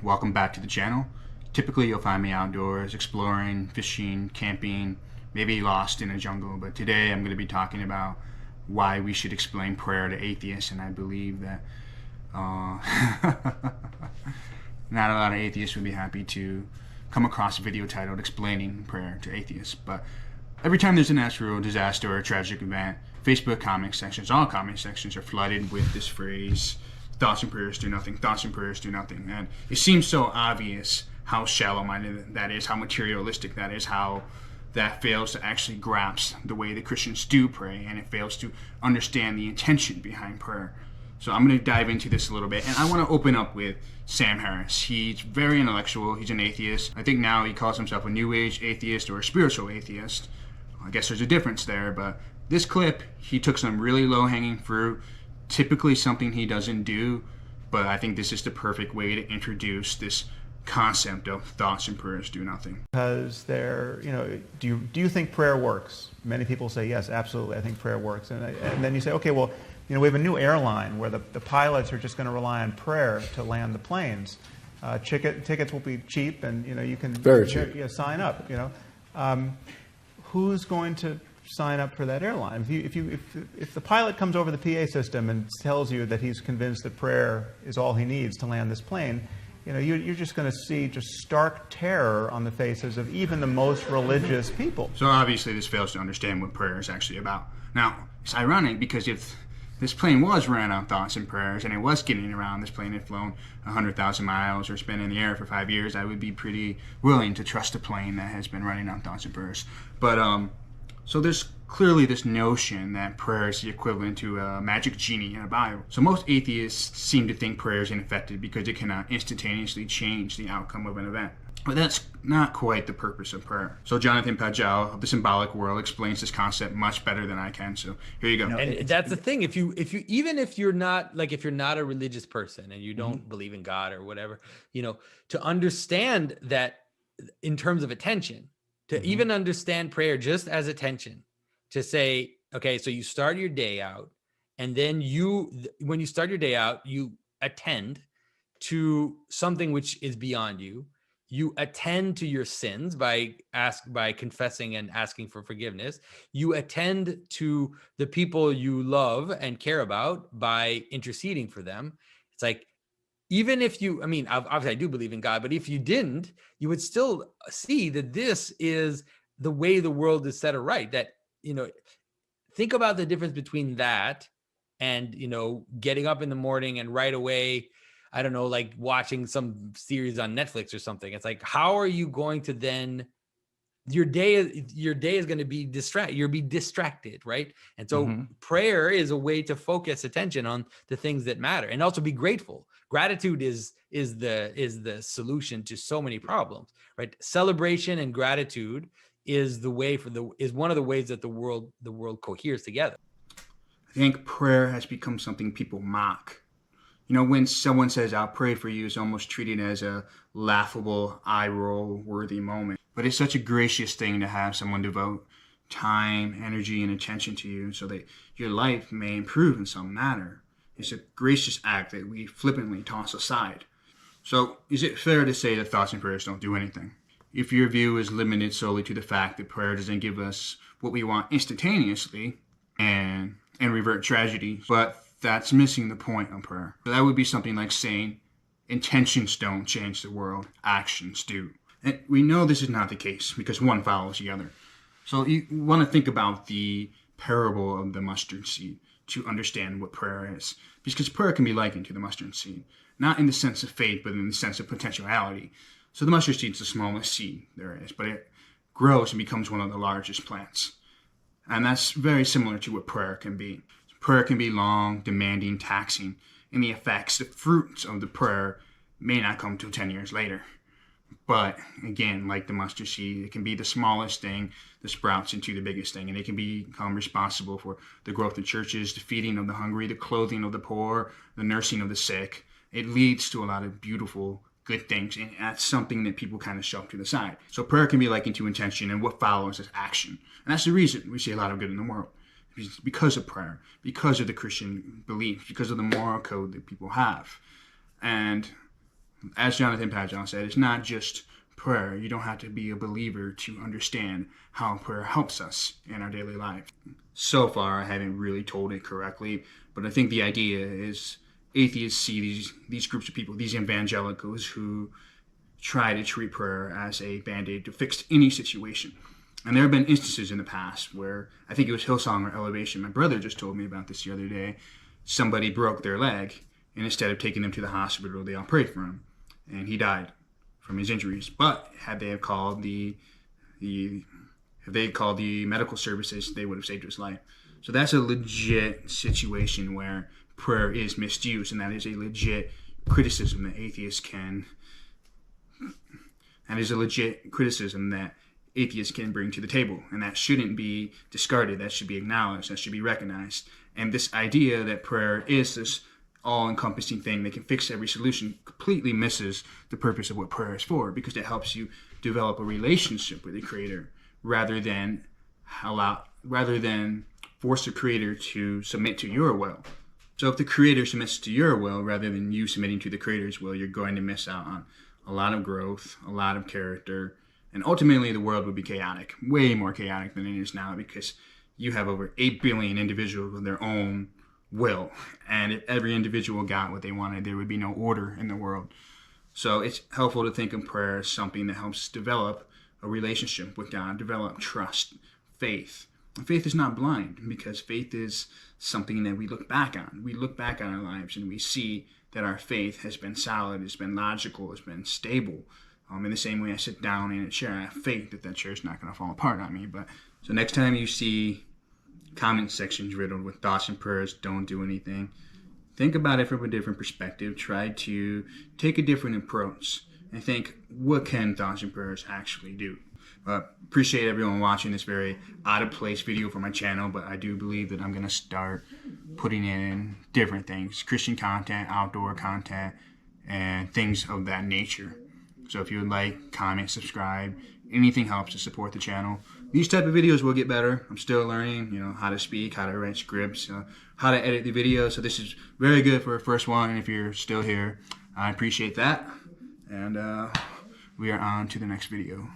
welcome back to the channel. Typically you'll find me outdoors, exploring, fishing, camping, maybe lost in a jungle, but today I'm going to be talking about why we should explain prayer to atheists, and I believe that not a lot of atheists would be happy to come across a video titled Explaining Prayer to Atheists. But every time there's a natural disaster or a tragic event, Facebook comment sections, all comment sections are flooded with this phrase, thoughts and prayers do nothing, thoughts and prayers do nothing. And it seems so obvious how shallow-minded that is, how materialistic that is, how that fails to actually grasp the way that Christians do pray, and it fails to understand the intention behind prayer. So I'm going to dive into this a little bit, and I want to open up with Sam Harris. He's very intellectual. He's an atheist. I think now he calls himself a New Age atheist or a spiritual atheist. I guess there's a difference there, but this clip, he took some really low-hanging fruit, typically something he doesn't do, but I think this is the perfect way to introduce this concept of thoughts and prayers do nothing. Because they're, do you think prayer works? Many people say, yes, absolutely, I think prayer works. And then you say, okay, well, we have a new airline where the pilots are just going to rely on prayer to land the planes. Tickets will be cheap, and you can sign up. Who's going to sign up for that airline? If the pilot comes over the PA system and tells you that he's convinced that prayer is all he needs to land this plane, you're just going to see just stark terror on the faces of even the most religious people. So obviously this fails to understand what prayer is actually about. Now, it's ironic because if this plane was ran on thoughts and prayers and it was getting around, this plane had flown 100,000 miles or been in the air for 5 years, I would be pretty willing to trust a plane that has been running on thoughts and prayers. But so there's clearly this notion that prayer is the equivalent to a magic genie in a Bible. So most atheists seem to think prayer is ineffective because it cannot instantaneously change the outcome of an event. But that's not quite the purpose of prayer. So Jonathan Pagel of the Symbolic World explains this concept much better than I can. So here you go. And that's the thing. If you're not a religious person and you don't believe in God or whatever, to understand that in terms of attention, to even understand prayer just as attention, to say, okay, so you start your day out, and then when you start your day out, you attend to something which is beyond you. You attend to your sins by confessing and asking for forgiveness. You attend to the people you love and care about by interceding for them. It's like, even if obviously I do believe in God, but if you didn't, you would still see that this is the way the world is set right. That, think about the difference between that and, getting up in the morning and right away, I don't know, like watching some series on Netflix or something. It's like, how are you going to then, your day is going to be you'll be distracted, right? And so prayer is a way to focus attention on the things that matter, and also be grateful. Gratitude is the solution to so many problems, right? Celebration and gratitude is one of the ways that the world coheres together. I think prayer has become something people mock. When someone says, I'll pray for you, it's almost treated as a laughable, eye-roll worthy moment. But it's such a gracious thing to have someone devote time, energy, and attention to you so that your life may improve in some manner. It's a gracious act that we flippantly toss aside. So is it fair to say that thoughts and prayers don't do anything? If your view is limited solely to the fact that prayer doesn't give us what we want instantaneously and revert tragedy, but that's missing the point of prayer. So that would be something like saying intentions don't change the world, actions do. And we know this is not the case because one follows the other. So you want to think about the parable of the mustard seed to understand what prayer is. Because prayer can be likened to the mustard seed, not in the sense of faith, but in the sense of potentiality. So the mustard seed is the smallest seed there is, but it grows and becomes one of the largest plants. And that's very similar to what prayer can be. Prayer can be long, demanding, taxing, and the effects, the fruits of the prayer may not come till 10 years later. But again, like the mustard seed, it can be the smallest thing that sprouts into the biggest thing, and it can become responsible for the growth of churches, the feeding of the hungry, the clothing of the poor, the nursing of the sick. It leads to a lot of beautiful, good things, and that's something that people kind of shove to the side. So prayer can be likened to intention, and what follows is action. And that's the reason we see a lot of good in the world. Because of prayer, because of the Christian beliefs, because of the moral code that people have. And As Jonathan Pageon said, it's not just prayer. You don't have to be a believer to understand how prayer helps us in our daily life. So far, I haven't really told it correctly, but I think the idea is atheists see these groups of people, these evangelicals who try to treat prayer as a band-aid to fix any situation. And there have been instances in the past where, I think it was Hillsong or Elevation, my brother just told me about this the other day, somebody broke their leg, and instead of taking them to the hospital, they all prayed for him, and he died from his injuries. But had they have called the medical services, they would have saved his life. So that's a legit situation where prayer is misused, and that is a legit criticism that atheists can bring to the table, and that shouldn't be discarded. That should be acknowledged. That should be recognized. And this idea that prayer is this all-encompassing thing that can fix every solution completely misses the purpose of what prayer is for, because it helps you develop a relationship with the Creator rather than force the Creator to submit to your will. So if the Creator submits to your will rather than you submitting to the Creator's will, you're going to miss out on a lot of growth, a lot of character, and ultimately the world would be chaotic, way more chaotic than it is now, because you have over 8 billion individuals with their own will. And if every individual got what they wanted, there would be no order in the world. So it's helpful to think of prayer as something that helps develop a relationship with God, develop trust, faith. And faith is not blind, because faith is something that we look back on. We look back on our lives and we see that our faith has been solid, it's been logical, it's been stable. In the same way I sit down in a chair, I have faith that chair is not going to fall apart on me. So next time you see comment sections riddled with thoughts and prayers, don't do anything. Think about it from a different perspective. Try to take a different approach and think, what can thoughts and prayers actually do? Appreciate everyone watching this very out of place video for my channel, but I do believe that I'm going to start putting in different things, Christian content, outdoor content, and things of that nature. So if you would like, comment, subscribe, anything helps to support the channel. These type of videos will get better. I'm still learning, how to speak, how to write scripts, how to edit the video. So this is very good for a first one. And if you're still here, I appreciate that. And we are on to the next video.